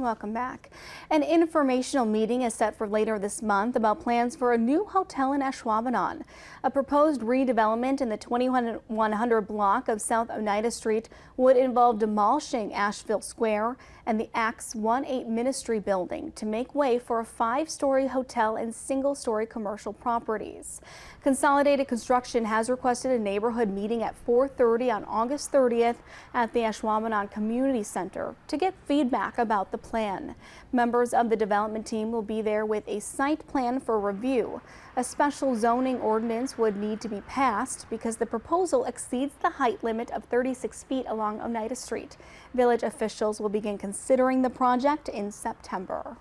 Welcome back. An informational meeting is set for later this month about plans for a new hotel in Ashwaubenon. A proposed redevelopment in the 2100 block of South Oneida Street would involve demolishing Asheville Square and the Acts 18 Ministry building to make way for a 5-story hotel and single-story commercial properties. Consolidated Construction has requested a neighborhood meeting at 4:30 on August 30th at the Ashwaubenon Community Center to get feedback about the plan. Members of the development team will be there with a site plan for review. A special zoning ordinance would need to be passed because the proposal exceeds the height limit of 36 feet along Oneida Street. Village officials will begin considering the project in September.